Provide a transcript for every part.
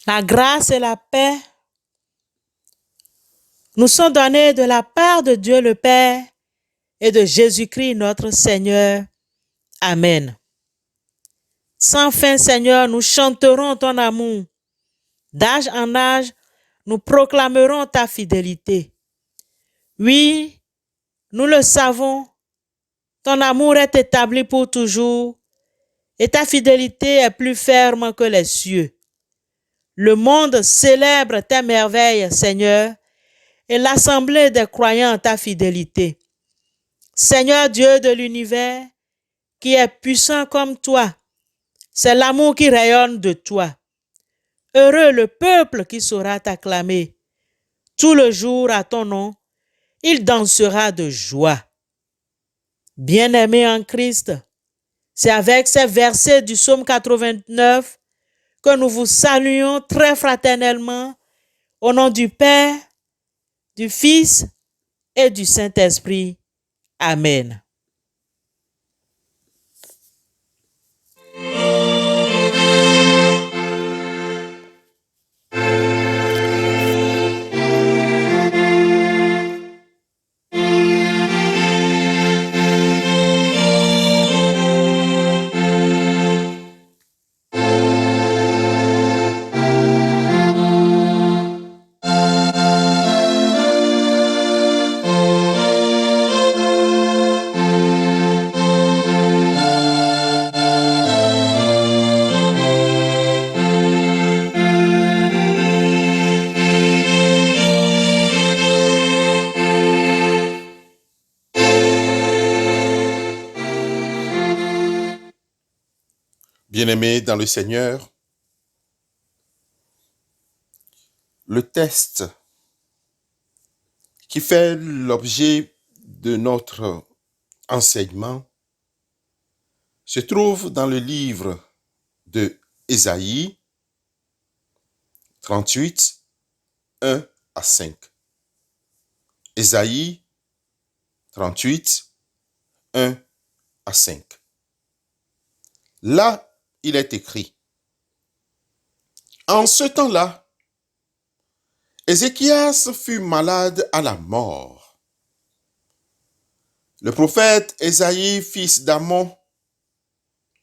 La grâce et la paix nous sont données de la part de Dieu le Père et de Jésus-Christ notre Seigneur. Amen. Sans fin, Seigneur, nous chanterons ton amour. D'âge en âge, nous proclamerons ta fidélité. Oui, nous le savons, ton amour est établi pour toujours et ta fidélité est plus ferme que les cieux. Le monde célèbre tes merveilles, Seigneur, et l'assemblée des croyants ta fidélité. Seigneur Dieu de l'univers, qui est puissant comme toi, c'est l'amour qui rayonne de toi. Heureux le peuple qui saura t'acclamer. Tout le jour à ton nom, il dansera de joie. Bien-aimés en Christ, c'est avec ces versets du psaume 89 que nous vous saluons très fraternellement au nom du Père, du Fils et du Saint-Esprit. Amen. Bien-aimés dans le Seigneur, le texte qui fait l'objet de notre enseignement se trouve dans le livre de Ésaïe 38, 1 à 5. Ésaïe 38, 1 à 5. Là, il est écrit: En ce temps-là, Ézéchias fut malade à la mort. Le prophète Ésaïe, fils d'Amon,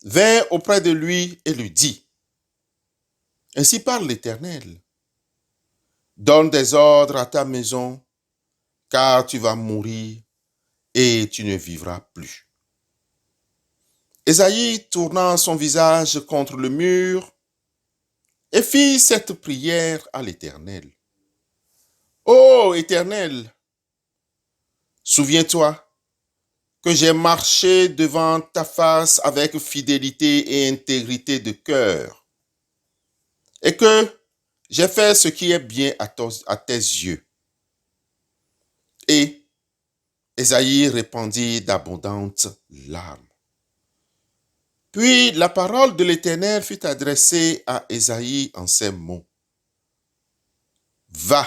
vint auprès de lui et lui dit: Ainsi parle l'Éternel, donne des ordres à ta maison, car tu vas mourir et tu ne vivras plus. Ésaïe tourna son visage contre le mur et fit cette prière à l'Éternel. Ô Éternel, souviens-toi que j'ai marché devant ta face avec fidélité et intégrité de cœur, et que j'ai fait ce qui est bien à tes yeux. Et Ésaïe répandit d'abondantes larmes. Puis la parole de l'Éternel fut adressée à Ésaïe en ces mots: Va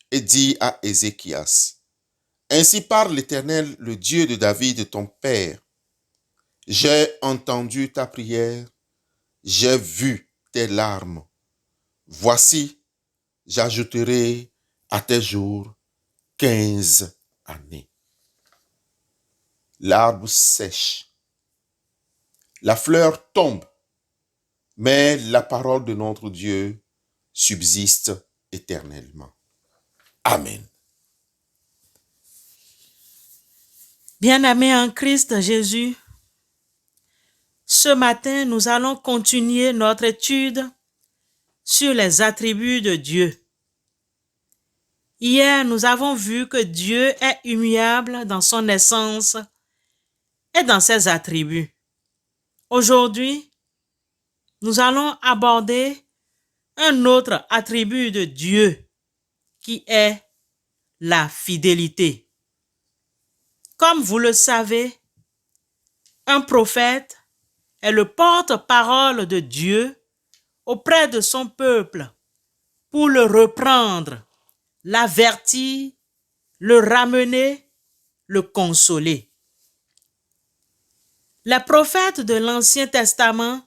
et dis à Ézéchias: Ainsi parle l'Éternel, le Dieu de David, ton père. J'ai entendu ta prière, j'ai vu tes larmes. Voici, j'ajouterai à tes jours 15 années. L'arbre sèche, la fleur tombe, mais la parole de notre Dieu subsiste éternellement. Amen. Bien-aimés en Christ Jésus, ce matin, nous allons continuer notre étude sur les attributs de Dieu. Hier, nous avons vu que Dieu est immuable dans son essence et dans ses attributs. Aujourd'hui, nous allons aborder un autre attribut de Dieu qui est la fidélité. Comme vous le savez, un prophète est le porte-parole de Dieu auprès de son peuple pour le reprendre, l'avertir, le ramener, le consoler. Les prophètes de l'Ancien Testament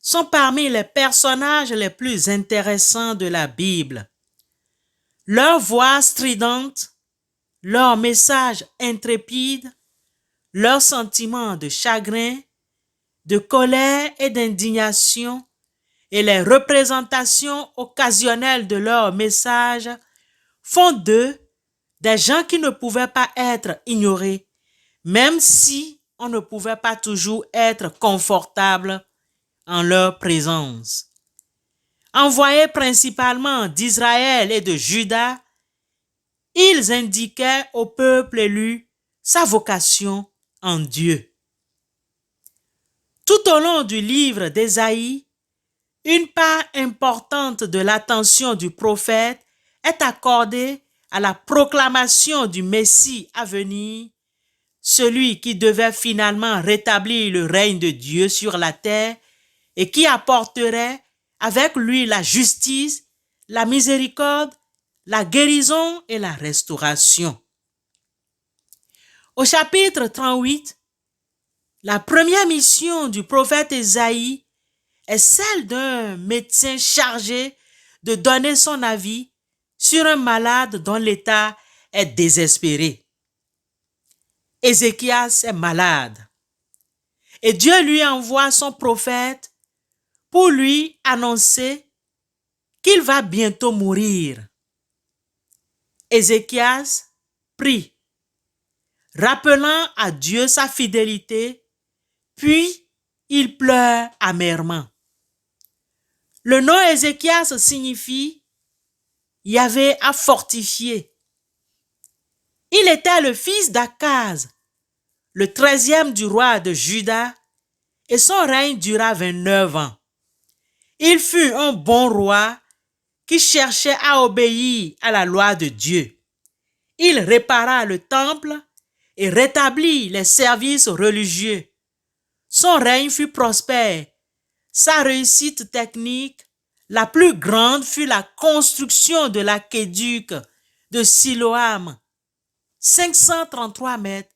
sont parmi les personnages les plus intéressants de la Bible. Leur voix stridente, leur message intrépide, leurs sentiments de chagrin, de colère et d'indignation et les représentations occasionnelles de leur message font d'eux des gens qui ne pouvaient pas être ignorés, même si on ne pouvait pas toujours être confortable en leur présence. Envoyés principalement d'Israël et de Juda, ils indiquaient au peuple élu sa vocation en Dieu. Tout au long du livre d'Ésaïe, une part importante de l'attention du prophète est accordée à la proclamation du Messie à venir, celui qui devait finalement rétablir le règne de Dieu sur la terre et qui apporterait avec lui la justice, la miséricorde, la guérison et la restauration. Au chapitre 38, la première mission du prophète Ésaïe est celle d'un médecin chargé de donner son avis sur un malade dont l'état est désespéré. Ézéchias est malade et Dieu lui envoie son prophète pour lui annoncer qu'il va bientôt mourir. Ézéchias prie, rappelant à Dieu sa fidélité, puis il pleure amèrement. Le nom Ézéchias signifie Yahvé a fortifié. Il était le fils d'Akaz, le 13e du roi de Juda, et son règne dura 29 ans. Il fut un bon roi qui cherchait à obéir à la loi de Dieu. Il répara le temple et rétablit les services religieux. Son règne fut prospère. Sa réussite technique la plus grande fut la construction de l'aqueduc de Siloam, 533 mètres,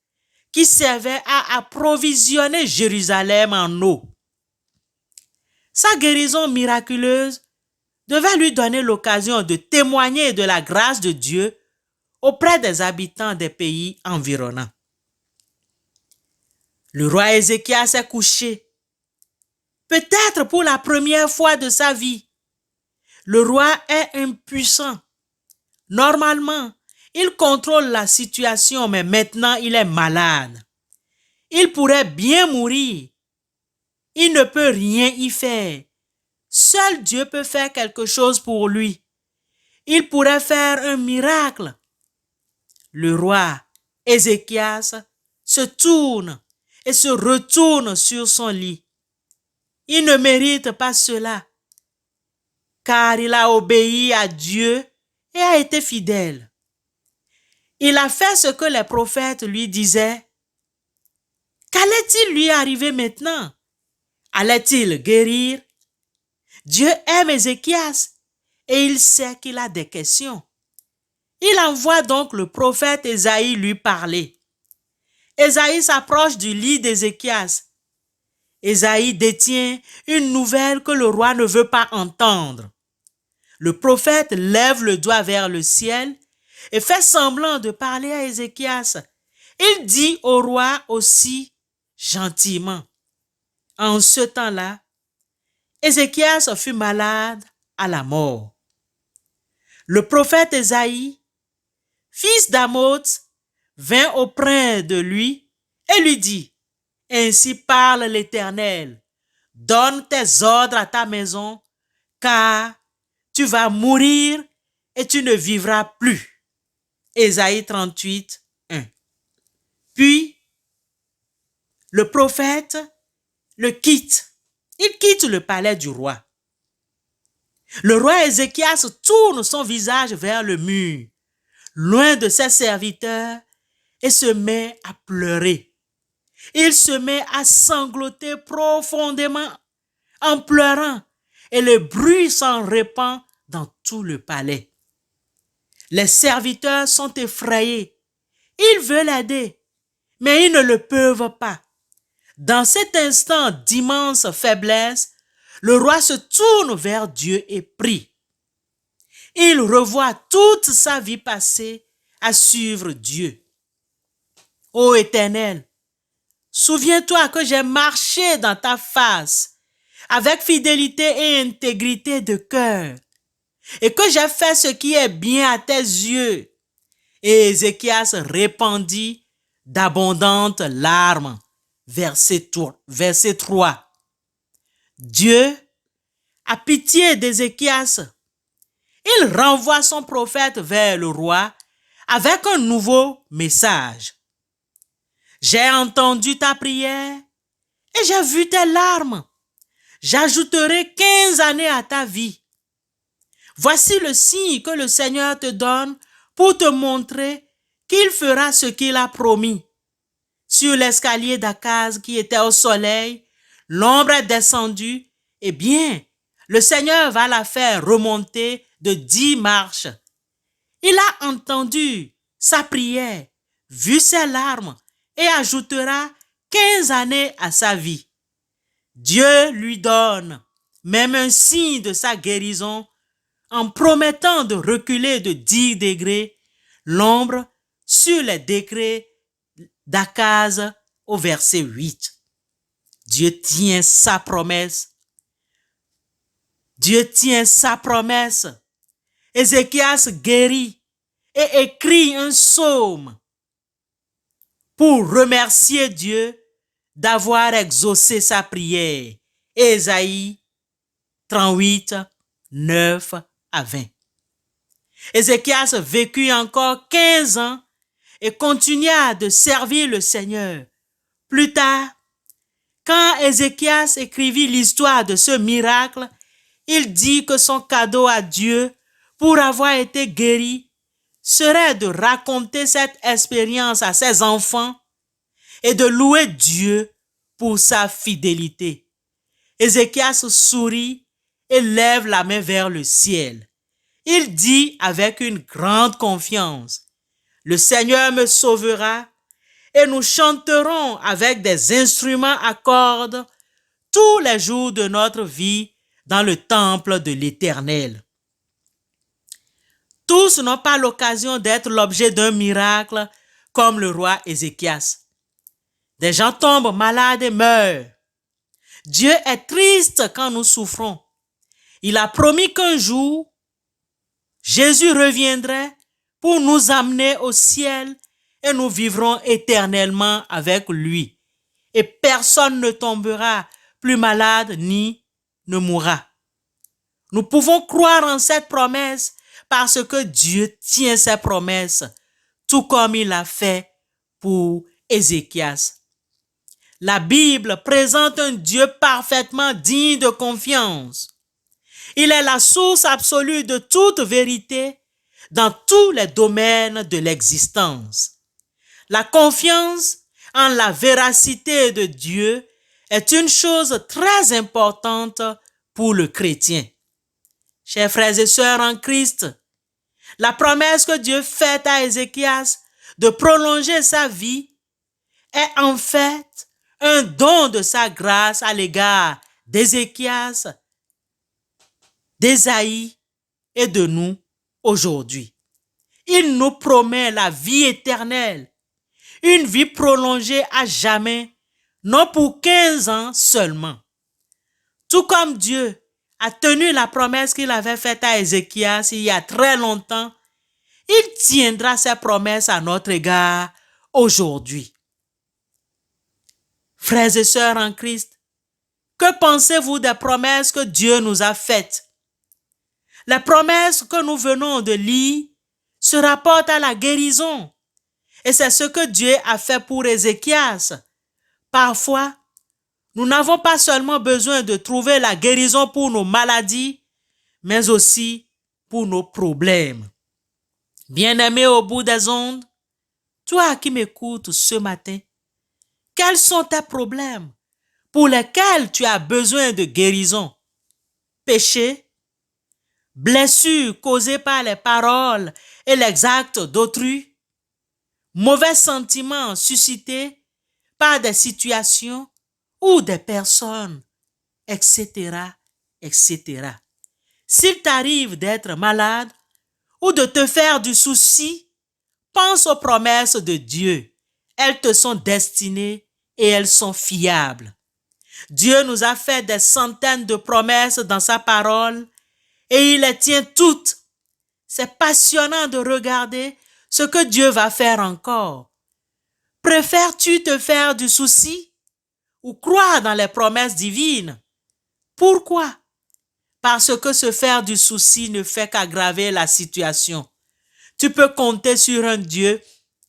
qui servait à approvisionner Jérusalem en eau. Sa guérison miraculeuse devait lui donner l'occasion de témoigner de la grâce de Dieu auprès des habitants des pays environnants. Le roi Ézéchias est couché, peut-être pour la première fois de sa vie. Le roi est impuissant. Normalement, il contrôle la situation, mais maintenant il est malade. Il pourrait bien mourir. Il ne peut rien y faire. Seul Dieu peut faire quelque chose pour lui. Il pourrait faire un miracle. Le roi Ézéchias se tourne et se retourne sur son lit. Il ne mérite pas cela, car il a obéi à Dieu et a été fidèle. Il a fait ce que les prophètes lui disaient. Qu'allait-il lui arriver maintenant? Allait-il guérir? Dieu aime Ézéchias et il sait qu'il a des questions. Il envoie donc le prophète Ésaïe lui parler. Ésaïe s'approche du lit d'Ézéchias. Ésaïe détient une nouvelle que le roi ne veut pas entendre. Le prophète lève le doigt vers le ciel et fait semblant de parler à Ézéchias. Il dit au roi aussi gentiment. En ce temps-là, Ézéchias fut malade à la mort. Le prophète Ésaïe, fils d'Amoz, vint auprès de lui et lui dit, « Ainsi parle l'Éternel, donne tes ordres à ta maison, car tu vas mourir et tu ne vivras plus. » Ésaïe 38, 1. Puis, le prophète le quitte. Il quitte le palais du roi. Le roi Ézéchias tourne son visage vers le mur, loin de ses serviteurs, et se met à pleurer. Il se met à sangloter profondément en pleurant, et le bruit s'en répand dans tout le palais. Les serviteurs sont effrayés. Ils veulent aider, mais ils ne le peuvent pas. Dans cet instant d'immense faiblesse, le roi se tourne vers Dieu et prie. Il revoit toute sa vie passée à suivre Dieu. Ô Éternel, souviens-toi que j'ai marché dans ta face avec fidélité et intégrité de cœur et que j'ai fait ce qui est bien à tes yeux. Et Ézéchias répandit d'abondantes larmes. Verset 3. Dieu a pitié d'Ézéchias. Il renvoie son prophète vers le roi avec un nouveau message. J'ai entendu ta prière et j'ai vu tes larmes. J'ajouterai 15 années à ta vie. Voici le signe que le Seigneur te donne pour te montrer qu'il fera ce qu'il a promis. Sur l'escalier d'Akaz qui était au soleil, l'ombre est descendue. Eh bien, le Seigneur va la faire remonter de 10 marches. Il a entendu sa prière, vu ses larmes et ajoutera 15 années à sa vie. Dieu lui donne même un signe de sa guérison en promettant de reculer de 10 degrés l'ombre sur les décrets d'Akaz au verset 8. Dieu tient sa promesse. Dieu tient sa promesse. Ézéchias guérit et écrit un psaume pour remercier Dieu d'avoir exaucé sa prière. Ésaïe 38, 9 à 20. Ézéchias vécut encore 15 ans et continua de servir le Seigneur. Plus tard, quand Ézéchias écrivit l'histoire de ce miracle, il dit que son cadeau à Dieu pour avoir été guéri serait de raconter cette expérience à ses enfants et de louer Dieu pour sa fidélité. Ézéchias sourit et lève la main vers le ciel. Il dit avec une grande confiance, « Le Seigneur me sauvera et nous chanterons avec des instruments à cordes tous les jours de notre vie dans le temple de l'Éternel. » Tous n'ont pas l'occasion d'être l'objet d'un miracle comme le roi Ézéchias. Des gens tombent malades et meurent. Dieu est triste quand nous souffrons. Il a promis qu'un jour, Jésus reviendrait pour nous amener au ciel et nous vivrons éternellement avec lui. Et personne ne tombera plus malade ni ne mourra. Nous pouvons croire en cette promesse parce que Dieu tient ses promesses, tout comme il a fait pour Ézéchias. La Bible présente un Dieu parfaitement digne de confiance. Il est la source absolue de toute vérité dans tous les domaines de l'existence. La confiance en la véracité de Dieu est une chose très importante pour le chrétien. Chers frères et sœurs en Christ, la promesse que Dieu fait à Ézéchias de prolonger sa vie est en fait un don de sa grâce à l'égard d'Ézéchias, d'Ésaïe et de nous aujourd'hui. Il nous promet la vie éternelle, une vie prolongée à jamais, non pour 15 ans seulement. Tout comme Dieu a tenu la promesse qu'il avait faite à Ézéchias il y a très longtemps, il tiendra ses promesses à notre égard aujourd'hui. Frères et sœurs en Christ, que pensez-vous des promesses que Dieu nous a faites? Les promesses que nous venons de lire se rapportent à la guérison. Et c'est ce que Dieu a fait pour Ézéchias. Parfois, nous n'avons pas seulement besoin de trouver la guérison pour nos maladies, mais aussi pour nos problèmes. Bien-aimé au bout des ondes, toi qui m'écoutes ce matin, quels sont tes problèmes pour lesquels tu as besoin de guérison? Péché, blessures causées par les paroles et les actes d'autrui, mauvais sentiments suscités par des situations ou des personnes, etc., etc. S'il t'arrive d'être malade ou de te faire du souci, pense aux promesses de Dieu. Elles te sont destinées et elles sont fiables. Dieu nous a fait des centaines de promesses dans sa parole et il les tient toutes. C'est passionnant de regarder ce que Dieu va faire encore. Préfères-tu te faire du souci ou croire dans les promesses divines? Pourquoi? Parce que se faire du souci ne fait qu'aggraver la situation. Tu peux compter sur un Dieu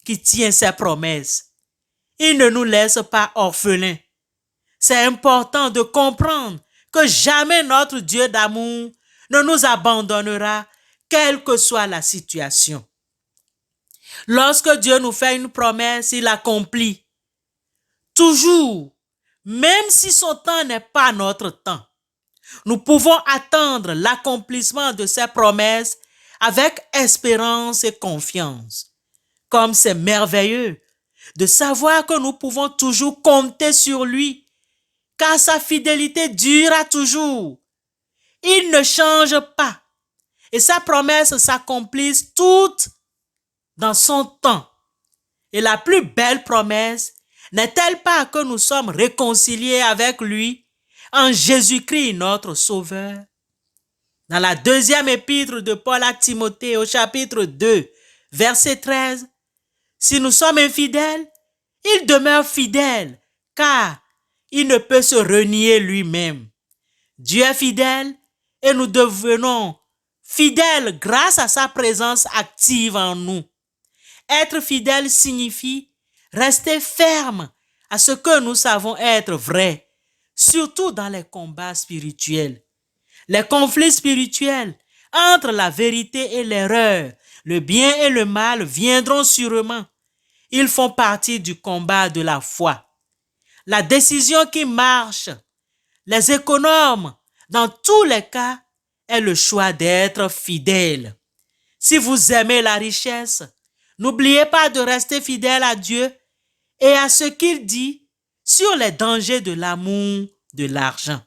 qui tient ses promesses. Il ne nous laisse pas orphelins. C'est important de comprendre que jamais notre Dieu d'amour ne nous abandonnera, quelle que soit la situation. Lorsque Dieu nous fait une promesse, il l'accomplit. Toujours, même si son temps n'est pas notre temps. Nous pouvons attendre l'accomplissement de ses promesses avec espérance et confiance. Comme c'est merveilleux de savoir que nous pouvons toujours compter sur lui, car sa fidélité durera toujours. Il ne change pas et sa promesse s'accomplissent toutes dans son temps. Et la plus belle promesse n'est-elle pas que nous sommes réconciliés avec lui en Jésus-Christ notre Sauveur? Dans la deuxième épître de Paul à Timothée au chapitre 2, verset 13, si nous sommes infidèles, il demeure fidèle, car il ne peut se renier lui-même. Dieu est fidèle et nous devenons fidèles grâce à sa présence active en nous. Être fidèle signifie rester ferme à ce que nous savons être vrai, surtout dans les combats spirituels. Les conflits spirituels entre la vérité et l'erreur, le bien et le mal viendront sûrement. Ils font partie du combat de la foi. La décision qui marche, les économes, dans tous les cas, est le choix d'être fidèle. Si vous aimez la richesse, n'oubliez pas de rester fidèle à Dieu et à ce qu'il dit sur les dangers de l'amour de l'argent.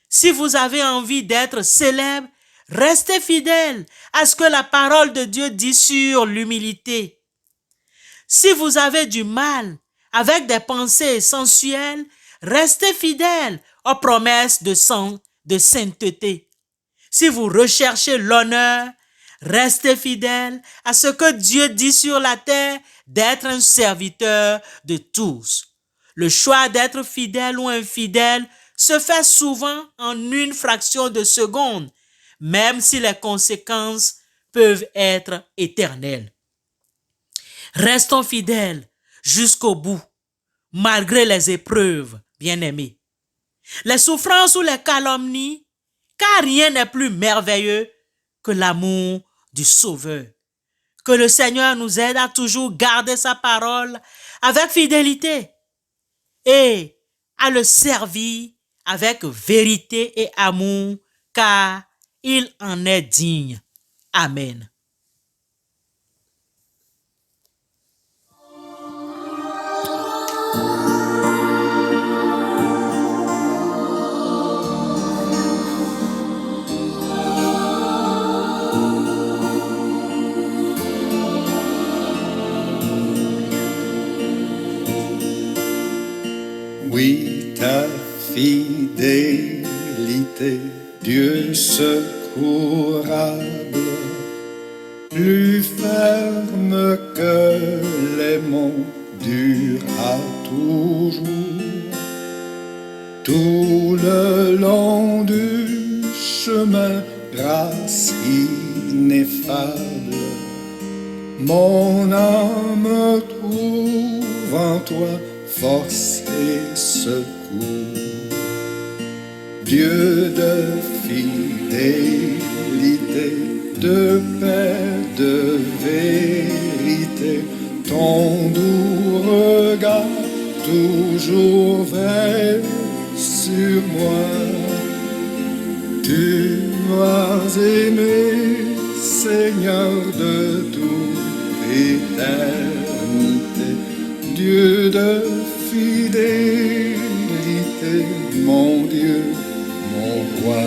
Si vous avez envie d'être célèbre, restez fidèle à ce que la parole de Dieu dit sur l'humilité. Si vous avez du mal avec des pensées sensuelles, restez fidèle aux promesses de sainteté. Si vous recherchez l'honneur, restez fidèle à ce que Dieu dit sur la terre, d'être un serviteur de tous. Le choix d'être fidèle ou infidèle se fait souvent en une fraction de seconde, même si les conséquences peuvent être éternelles. Restons fidèles jusqu'au bout, malgré les épreuves, bien-aimés. Les souffrances ou les calomnies, car rien n'est plus merveilleux que l'amour du Sauveur. Que le Seigneur nous aide à toujours garder sa parole avec fidélité et à le servir avec vérité et amour, car il en est digne. Amen. Oui, ta fidélité, Dieu secourable, plus ferme que les monts, durera toujours. Tout le long du chemin, grâce ineffable, mon âme trouve en toi force et secours. Dieu de fidélité, de paix, de vérité, ton doux regard toujours veille sur moi. Tu m'as aimé, Seigneur de toute éternité, Dieu de fidélité, mon Dieu, mon roi. toi.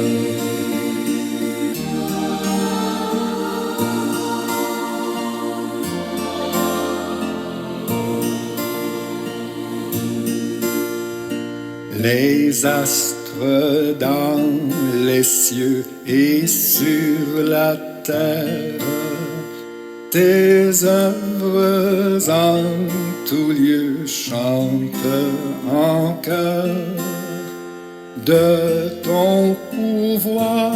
Les astres dans les cieux et sur la terre, tes œuvres en tout lieu chantent en chœur de ton pouvoir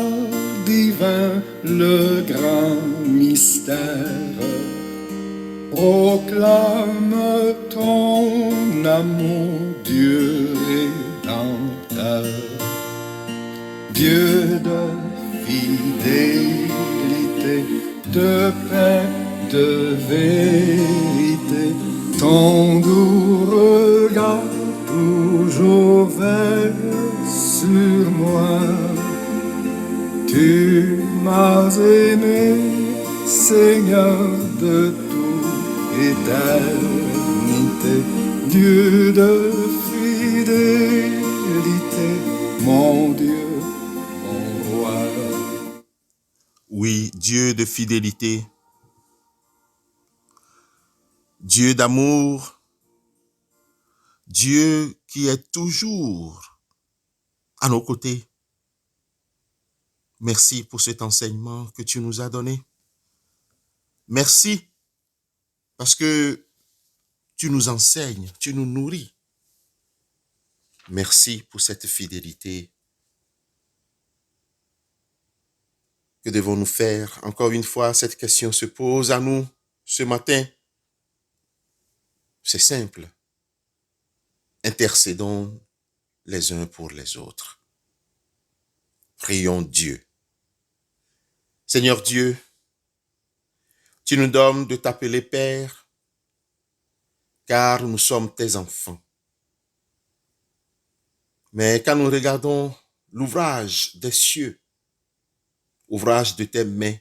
divin le grand mystère. Proclame ton amour, Dieu rédempteur, Dieu de fidélité, de paix, de vérité. Ton doux regard toujours veille sur moi. Tu m'as aimé, Seigneur de toute éternité, Dieu de fidélité, mon Dieu, mon roi. Oui, Dieu de fidélité, Dieu d'amour, Dieu qui est toujours à nos côtés. Merci pour cet enseignement que tu nous as donné. Merci parce que tu nous enseignes, tu nous nourris. Merci pour cette fidélité. Que devons-nous faire? Encore une fois, cette question se pose à nous ce matin. C'est simple. Intercédons les uns pour les autres. Prions Dieu. Seigneur Dieu, tu nous donnes de t'appeler Père, car nous sommes tes enfants. Mais quand nous regardons l'ouvrage des cieux, ouvrage de tes mains,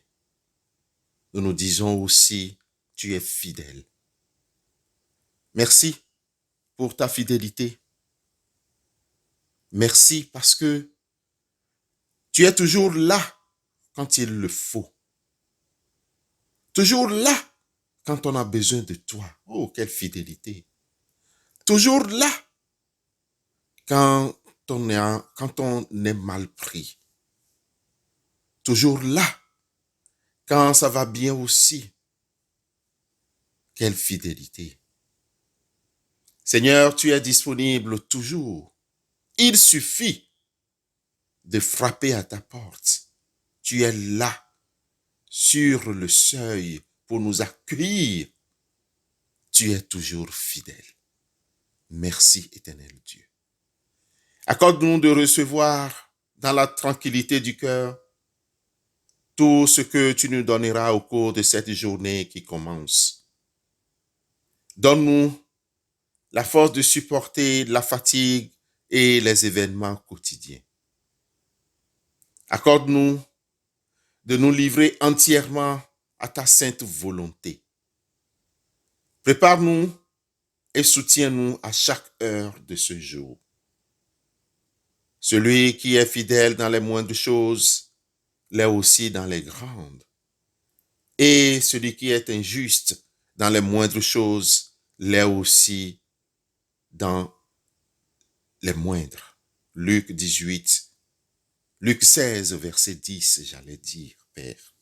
nous nous disons aussi, tu es fidèle. Merci pour ta fidélité. Merci parce que tu es toujours là quand il le faut. Toujours là quand on a besoin de toi. Oh, quelle fidélité. Toujours là quand on est mal pris. Toujours là quand ça va bien aussi. Quelle fidélité. Seigneur, tu es disponible toujours. Il suffit de frapper à ta porte. Tu es là, sur le seuil, pour nous accueillir. Tu es toujours fidèle. Merci, éternel Dieu. Accorde-nous de recevoir dans la tranquillité du cœur tout ce que tu nous donneras au cours de cette journée qui commence. Donne-nous la force de supporter la fatigue et les événements quotidiens. Accorde-nous de nous livrer entièrement à ta sainte volonté. Prépare-nous et soutiens-nous à chaque heure de ce jour. Celui qui est fidèle dans les moindres choses l'est aussi dans les grandes. Et celui qui est injuste dans les moindres choses l'est aussi dans les moindres. Luc 18, Luc 16, verset 10, j'allais dire, Père.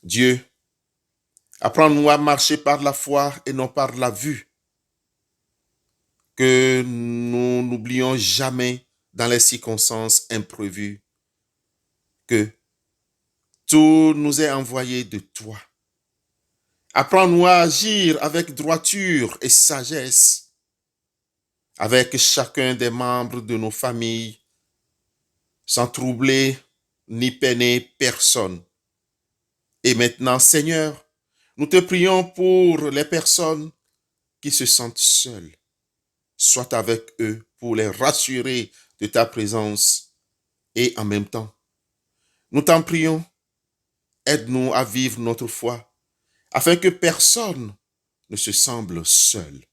Dieu, apprends-nous à marcher par la foi et non par la vue. Que nous n'oublions jamais dans les circonstances imprévues que tout nous est envoyé de toi. Apprends-nous à agir avec droiture et sagesse avec chacun des membres de nos familles, sans troubler ni peiner personne. Et maintenant, Seigneur, nous te prions pour les personnes qui se sentent seules. Sois avec eux pour les rassurer de ta présence et en même temps, nous t'en prions, aide-nous à vivre notre foi afin que personne ne se semble seul.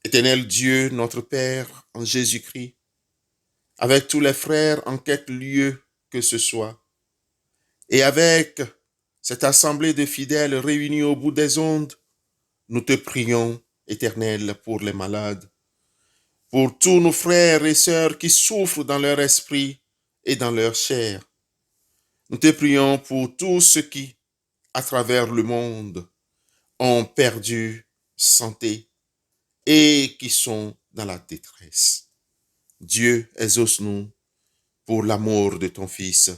Éternel Dieu, notre Père, en Jésus-Christ, avec tous les frères en quelque lieu que ce soit, et avec cette assemblée de fidèles réunis au bout des ondes, nous te prions, Éternel, pour les malades, pour tous nos frères et sœurs qui souffrent dans leur esprit et dans leur chair. Nous te prions pour tous ceux qui, à travers le monde, ont perdu santé et qui sont dans la détresse. Dieu, exauce-nous pour l'amour de ton Fils,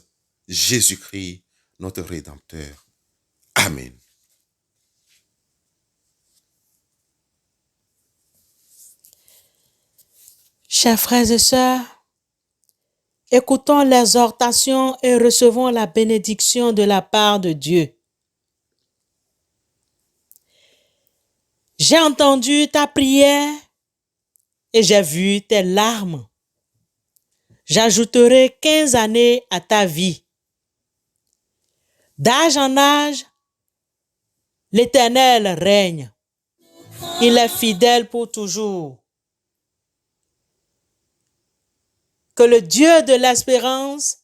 Jésus-Christ, notre Rédempteur. Amen. Chers frères et sœurs, écoutons l'exhortation et recevons la bénédiction de la part de Dieu. J'ai entendu ta prière et j'ai vu tes larmes. J'ajouterai 15 années à ta vie. D'âge en âge, l'Éternel règne. Il est fidèle pour toujours. Que le Dieu de l'espérance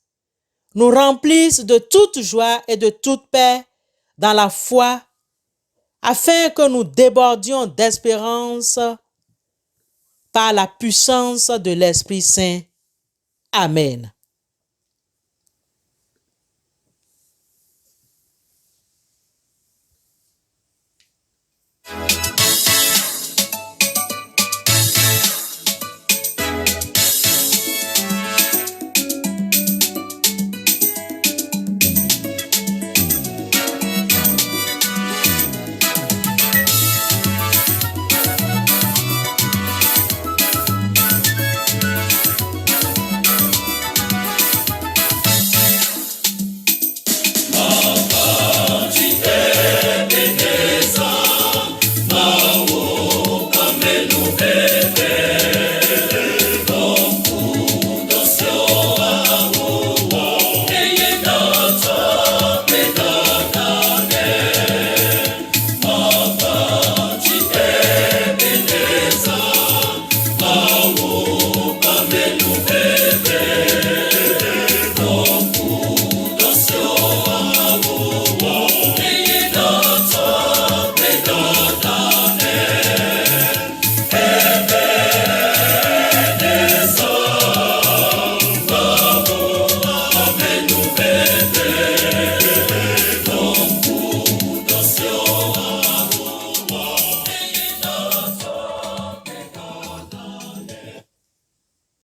nous remplisse de toute joie et de toute paix dans la foi, afin que nous débordions d'espérance par la puissance de l'Esprit Saint. Amen.